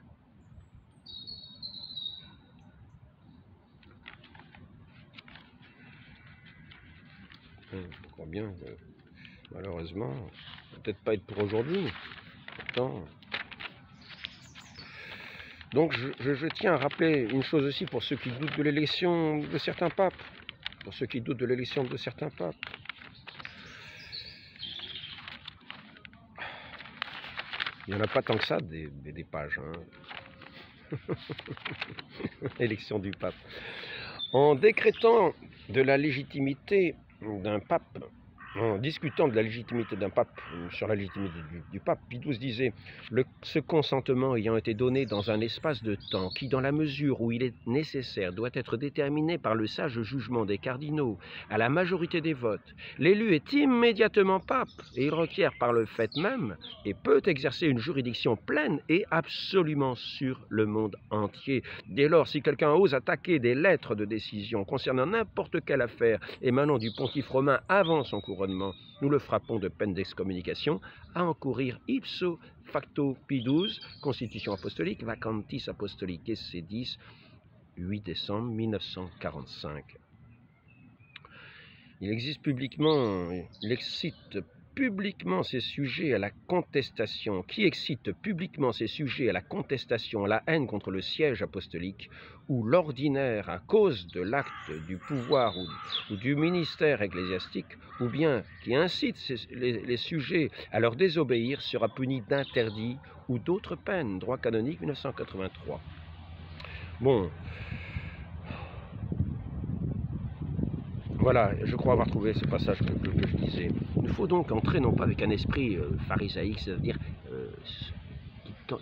Je crois bien que, malheureusement, peut-être pas être pour aujourd'hui, pourtant. Donc je tiens à rappeler une chose aussi pour ceux qui doutent de l'élection de certains papes. Pour ceux qui doutent de l'élection de certains papes. Il n'y en a pas tant que ça, des pages. Hein. Élection du pape. En décrétant de la légitimité d'un pape, en discutant de la légitimité d'un pape, sur la légitimité du pape, Pie XII disait « Ce consentement ayant été donné dans un espace de temps qui, dans la mesure où il est nécessaire, doit être déterminé par le sage jugement des cardinaux à la majorité des votes, l'élu est immédiatement pape et il requiert par le fait même et peut exercer une juridiction pleine et absolument sur le monde entier. Dès lors, si quelqu'un ose attaquer des lettres de décision concernant n'importe quelle affaire émanant du pontife romain avant son couronnement, nous le frappons de peine d'excommunication à encourir ipso facto Pie XII, Constitution apostolique, Vacantis Apostolicae Sedis, 8 décembre 1945. Il excite publiquement ses sujets à la contestation, qui excite publiquement ses sujets à la contestation, à la haine contre le siège apostolique, ou l'ordinaire à cause de l'acte du pouvoir ou du ministère ecclésiastique, ou bien qui incite les sujets à leur désobéir, sera puni d'interdit ou d'autres peines. Droit canonique 1983. Bon. Voilà, je crois avoir trouvé ce passage que je disais. Il faut donc entrer non pas avec un esprit pharisaïque, c'est-à-dire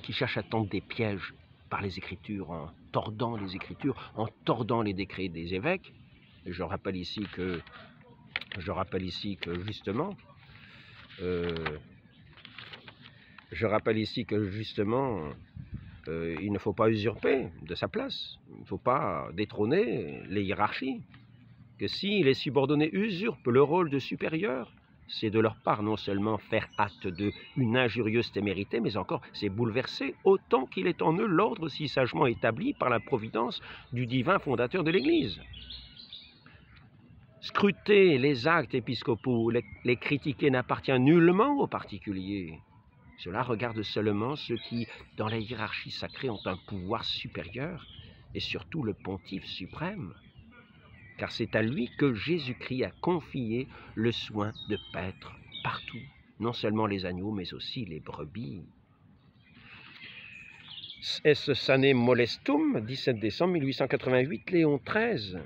qui cherche à tendre des pièges par les Écritures, en tordant les Écritures, en tordant les décrets des évêques. Et je rappelle ici que justement, il ne faut pas usurper de sa place, il ne faut pas détrôner les hiérarchies. Que si les subordonnés usurpent le rôle de supérieur, c'est de leur part non seulement faire acte d'une injurieuse témérité, mais encore c'est bouleverser autant qu'il est en eux l'ordre si sagement établi par la providence du divin fondateur de l'Église. Scruter les actes épiscopaux, les critiquer n'appartient nullement aux particuliers. Cela regarde seulement ceux qui, dans la hiérarchie sacrée, ont un pouvoir supérieur, et surtout le pontife suprême. car c'est à lui que Jésus-Christ a confié le soin de paître partout, non seulement les agneaux, mais aussi les brebis. Esse sane molestum, 17 décembre 1888, Léon XIII.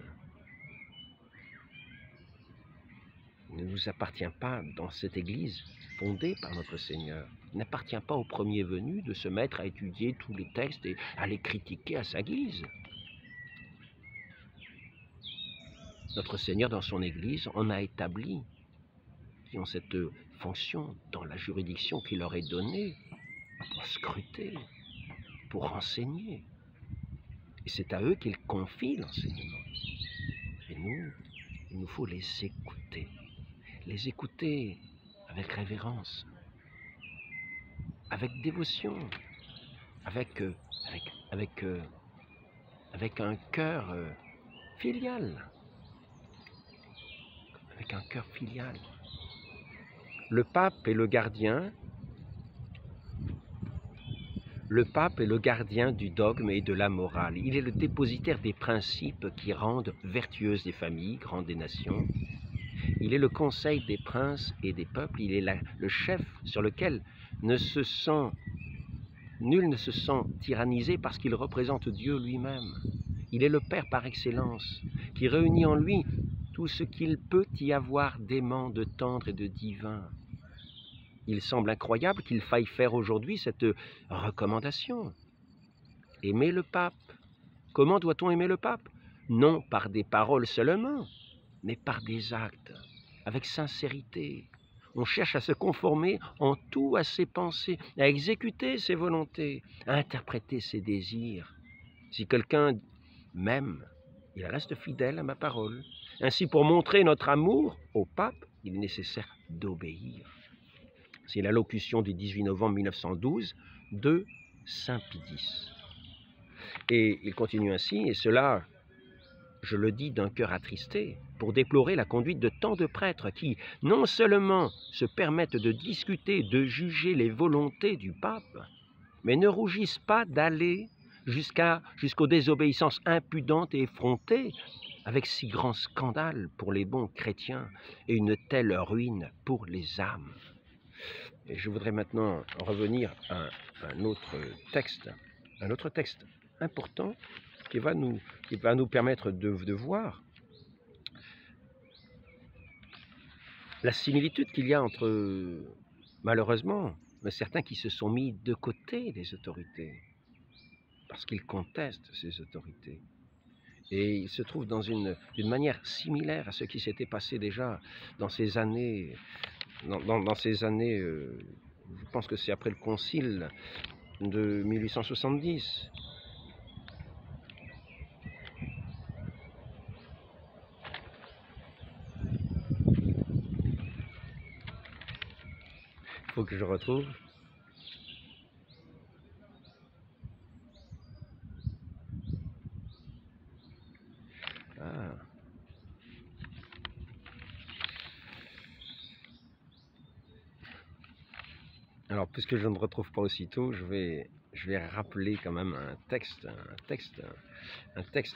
Il ne nous appartient pas, dans cette Église fondée par notre Seigneur, il n'appartient pas au premier venu de se mettre à étudier tous les textes et à les critiquer à sa guise. Notre Seigneur, dans son Église, en a établi qui ont cette fonction dans la juridiction qu'il leur est donnée pour scruter, pour renseigner. Et c'est à eux qu'il confie l'enseignement. Et nous, il nous faut les écouter avec révérence, avec dévotion, avec un cœur filial. Avec un cœur filial. Le pape est le gardien du dogme et de la morale. Il est le dépositaire des principes qui rendent vertueuses des familles, grandes des nations. Il est le conseil des princes et des peuples. Il est le chef sur lequel nul ne se sent tyrannisé parce qu'il représente Dieu lui-même. Il est le Père par excellence, qui réunit en lui tout ce qu'il peut y avoir d'aimant, de tendre et de divin. Il semble incroyable qu'il faille faire aujourd'hui cette recommandation. Aimer le pape. Comment doit-on aimer le pape? Non par des paroles seulement, mais par des actes, avec sincérité. On cherche à se conformer en tout à ses pensées, à exécuter ses volontés, à interpréter ses désirs. Si quelqu'un m'aime, il reste fidèle à ma parole. Ainsi, pour montrer notre amour au pape, il est nécessaire d'obéir. C'est l'allocution du 18 novembre 1912 de Saint Pie X. Et il continue ainsi, et cela, je le dis d'un cœur attristé, pour déplorer la conduite de tant de prêtres qui, non seulement se permettent de discuter, de juger les volontés du pape, mais ne rougissent pas d'aller jusqu'aux désobéissances impudentes et effrontées, avec si grand scandale pour les bons chrétiens et une telle ruine pour les âmes. Et je voudrais maintenant revenir à un autre texte important qui va nous permettre de voir la similitude qu'il y a entre, malheureusement, certains qui se sont mis de côté des autorités, parce qu'ils contestent ces autorités. Et ils se trouvent d'une manière similaire à ce qui s'était passé déjà dans ces années, je pense que c'est après le concile de 1870. Il faut que je retrouve. Ah. Alors, puisque je ne retrouve pas aussitôt, je vais rappeler quand même un texte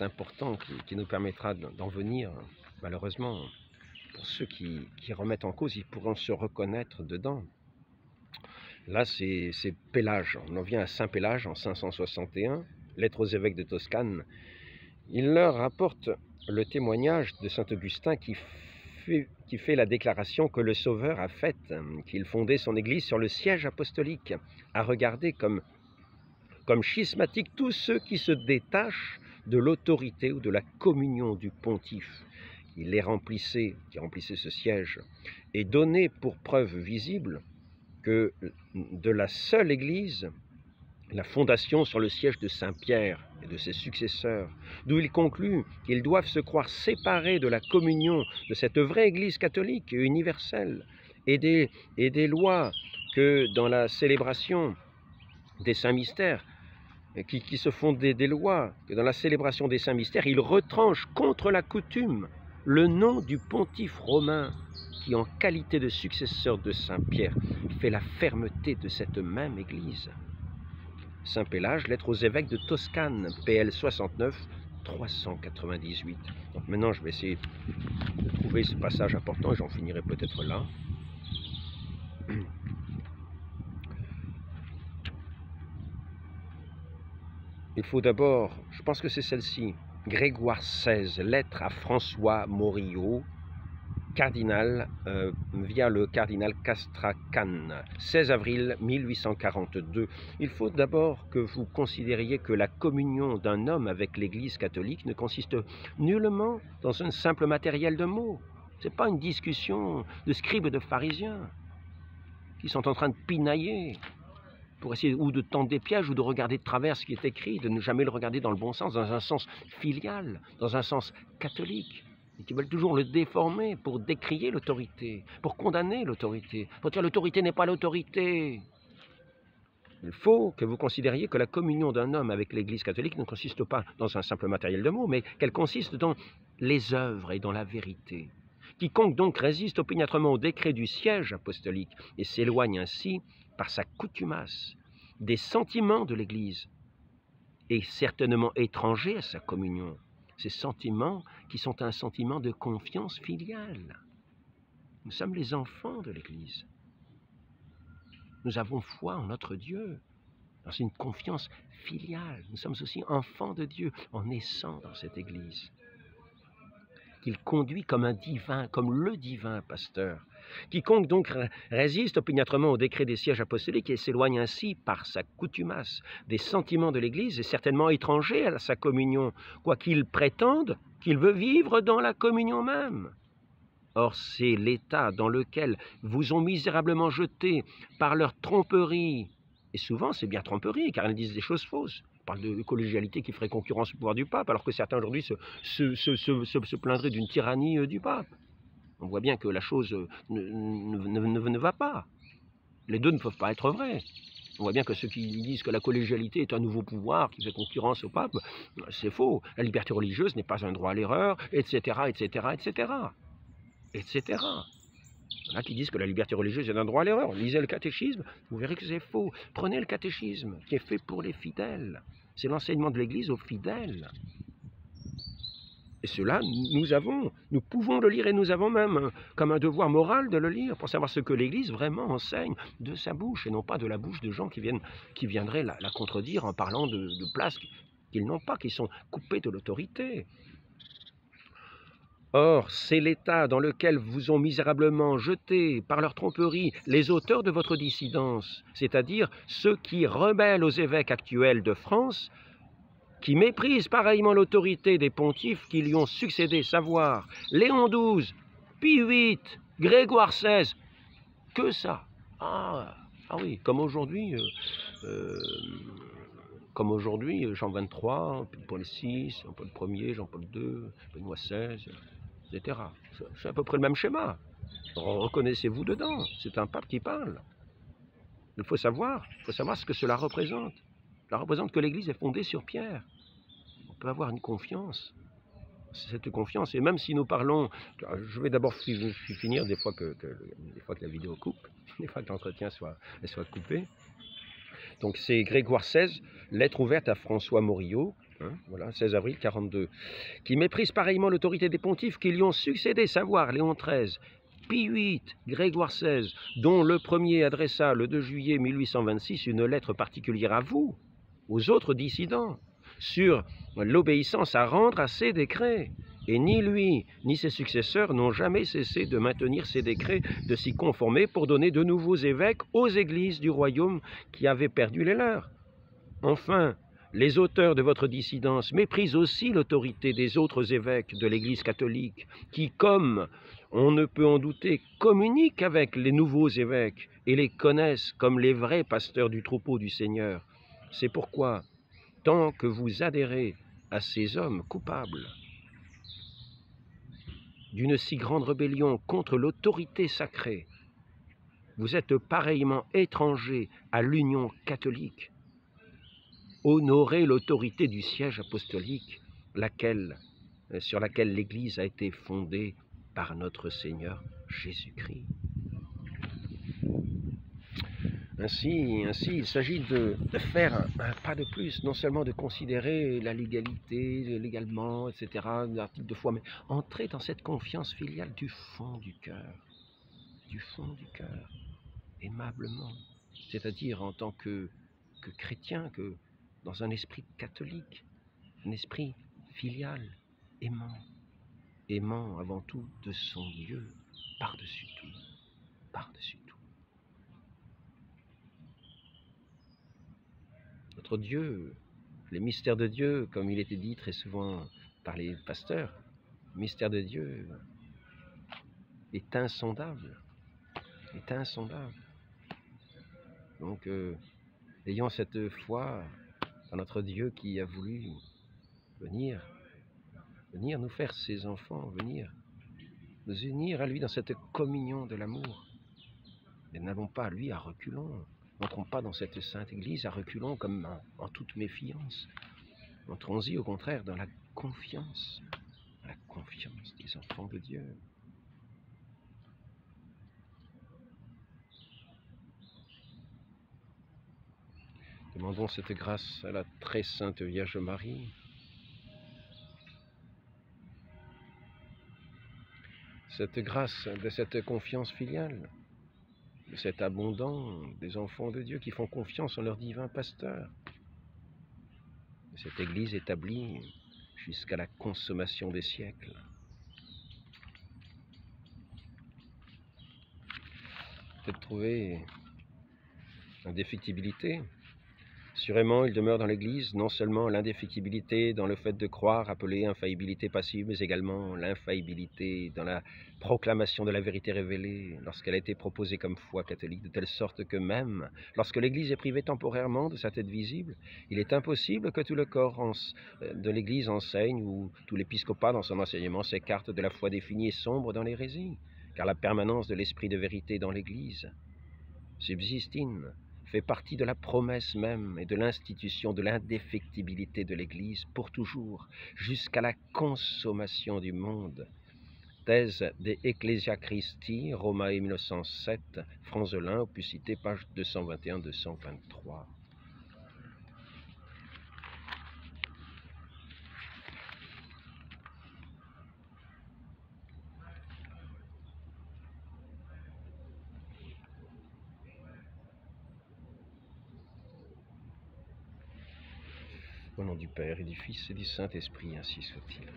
important qui nous permettra d'en venir, malheureusement, pour ceux qui remettent en cause, ils pourront se reconnaître dedans. Là, c'est Pélage. On en vient à Saint Pélage en 561, lettre aux évêques de Toscane. Il leur rapporte le témoignage de saint Augustin qui fait la déclaration que le Sauveur a faite, qu'il fondait son Église sur le siège apostolique, à regarder comme schismatique tous ceux qui se détachent de l'autorité ou de la communion du pontife. Qui remplissait ce siège, et donnait pour preuve visible que de la seule Église, la fondation sur le siège de Saint-Pierre et de ses successeurs, d'où il conclut qu'ils doivent se croire séparés de la communion de cette vraie Église catholique et universelle, et des lois que dans la célébration des saints mystères, qui se font des lois, que dans la célébration des saints mystères, ils retranchent contre la coutume le nom du pontife romain, qui en qualité de successeur de Saint-Pierre fait la fermeté de cette même Église. Saint Pélage, lettre aux évêques de Toscane, PL 69, 398. Donc maintenant, je vais essayer de trouver ce passage important et j'en finirai peut-être là. Il faut d'abord, je pense que c'est celle-ci, Grégoire XVI, lettre à François Morillo, cardinal, via le cardinal Castracane, 16 avril 1842. Il faut d'abord que vous considériez que la communion d'un homme avec l'Église catholique ne consiste nullement dans un simple matériel de mots. Ce n'est pas une discussion de scribes et de pharisiens qui sont en train de pinailler pour essayer ou de tendre des pièges ou de regarder de travers ce qui est écrit, de ne jamais le regarder dans le bon sens, dans un sens filial, dans un sens catholique. Et qui veulent toujours le déformer pour décrier l'autorité, pour condamner l'autorité, pour dire l'autorité n'est pas l'autorité. Il faut que vous considériez que la communion d'un homme avec l'Église catholique ne consiste pas dans un simple matériel de mots, mais qu'elle consiste dans les œuvres et dans la vérité. Quiconque donc résiste opiniâtrement au décret du siège apostolique et s'éloigne ainsi, par sa coutumace, des sentiments de l'Église, est certainement étranger à sa communion. Ces sentiments qui sont un sentiment de confiance filiale. Nous sommes les enfants de l'Église. Nous avons foi en notre Dieu, dans une confiance filiale. Nous sommes aussi enfants de Dieu en naissant dans cette Église. Qu'il conduit comme un divin, comme le divin pasteur. Quiconque donc résiste opiniâtrement au décret des sièges apostoliques et s'éloigne ainsi par sa coutumace des sentiments de l'Église est certainement étranger à sa communion, quoiqu'il prétende qu'il veut vivre dans la communion même. Or, c'est l'état dans lequel vous ont misérablement jeté par leur tromperie, et souvent c'est bien tromperie, car elles disent des choses fausses. On parle de collégialité qui ferait concurrence au pouvoir du pape, alors que certains aujourd'hui se plaindraient d'une tyrannie du pape. On voit bien que la chose ne va pas. Les deux ne peuvent pas être vrais. On voit bien que ceux qui disent que la collégialité est un nouveau pouvoir qui fait concurrence au pape, c'est faux. La liberté religieuse n'est pas un droit à l'erreur, etc., etc., etc., etc. Il y en a qui disent que la liberté religieuse est un droit à l'erreur. Lisez le catéchisme, vous verrez que c'est faux. Prenez le catéchisme qui est fait pour les fidèles. C'est l'enseignement de l'Église aux fidèles. Et cela, nous pouvons le lire et nous avons même comme un devoir moral de le lire pour savoir ce que l'Église vraiment enseigne de sa bouche et non pas de la bouche de gens qui viendraient la contredire en parlant de places qu'ils n'ont pas, qui sont coupés de l'autorité. Or, c'est l'état dans lequel vous ont misérablement jeté par leur tromperie les auteurs de votre dissidence, c'est-à-dire ceux qui rebellent aux évêques actuels de France, qui méprisent pareillement l'autorité des pontifes qui lui ont succédé, savoir Léon XII, Pie VIII, Grégoire XVI, que ça. Ah oui, comme aujourd'hui, Jean XXIII, Paul VI, Jean-Paul Ier, Jean-Paul II, Benoît XVI, etc. C'est à peu près le même schéma. Reconnaissez-vous dedans, c'est un pape qui parle. Il faut savoir ce que cela représente. Cela représente que l'Église est fondée sur Pierre. On peut avoir une confiance. Cette confiance, et même si nous parlons, je vais d'abord finir des fois que la vidéo coupe, des fois que l'entretien soit coupé. Donc c'est Grégoire XVI, lettre ouverte à François Morillo, voilà, 16 avril 42, qui méprise pareillement l'autorité des pontifes qui lui ont succédé, savoir Léon XIII, Pie VIII, Grégoire XVI, dont le premier adressa le 2 juillet 1826 une lettre particulière à vous, aux autres dissidents, sur l'obéissance à rendre à ces décrets. Et ni lui, ni ses successeurs n'ont jamais cessé de maintenir ces décrets, de s'y conformer pour donner de nouveaux évêques aux églises du royaume qui avaient perdu les leurs. Enfin, les auteurs de votre dissidence méprisent aussi l'autorité des autres évêques de l'Église catholique, qui, comme on ne peut en douter, communiquent avec les nouveaux évêques et les connaissent comme les vrais pasteurs du troupeau du Seigneur. C'est pourquoi, tant que vous adhérez à ces hommes coupables d'une si grande rébellion contre l'autorité sacrée, vous êtes pareillement étrangers à l'union catholique. Honorez l'autorité du siège apostolique, sur laquelle l'Église a été fondée par notre Seigneur Jésus-Christ. Ainsi, il s'agit de faire un pas de plus, non seulement de considérer la légalité, légalement, etc., l'article de foi, mais entrer dans cette confiance filiale du fond du cœur, aimablement, c'est-à-dire en tant que chrétien, que dans un esprit catholique, un esprit filial, aimant avant tout de son Dieu, par-dessus tout, par-dessus tout. Notre Dieu, les mystères de Dieu, comme il était dit très souvent par les pasteurs, le mystère de Dieu est insondable, Donc, ayons cette foi dans notre Dieu qui a voulu venir nous faire ses enfants, venir nous unir à lui dans cette communion de l'amour. Mais n'allons pas à lui à reculons, n'entrons pas dans cette sainte église à reculons comme en toute méfiance. Entrons-y au contraire dans la confiance des enfants de Dieu. Demandons cette grâce à la très sainte Vierge Marie. Cette grâce de cette confiance filiale, de cet abondant des enfants de Dieu qui font confiance en leur divin pasteur. De cette Église établie jusqu'à la consommation des siècles. Peut-être trouver l'indéfectibilité. Assurément, il demeure dans l'Église non seulement l'indéfectibilité dans le fait de croire, appelée infaillibilité passive, mais également l'infaillibilité dans la proclamation de la vérité révélée lorsqu'elle a été proposée comme foi catholique, de telle sorte que même lorsque l'Église est privée temporairement de sa tête visible, il est impossible que tout le corps de l'Église enseigne ou tout l'épiscopat dans son enseignement s'écarte de la foi définie et sombre dans l'hérésie, car la permanence de l'esprit de vérité dans l'Église subsistine, fait partie de la promesse même et de l'institution de l'indéfectibilité de l'Église pour toujours, jusqu'à la consommation du monde. Thèse de Ecclesia Christi, Romae 1907, Franzelin, opusité, page 221-223. Au nom du Père et du Fils et du Saint-Esprit, ainsi soit-il.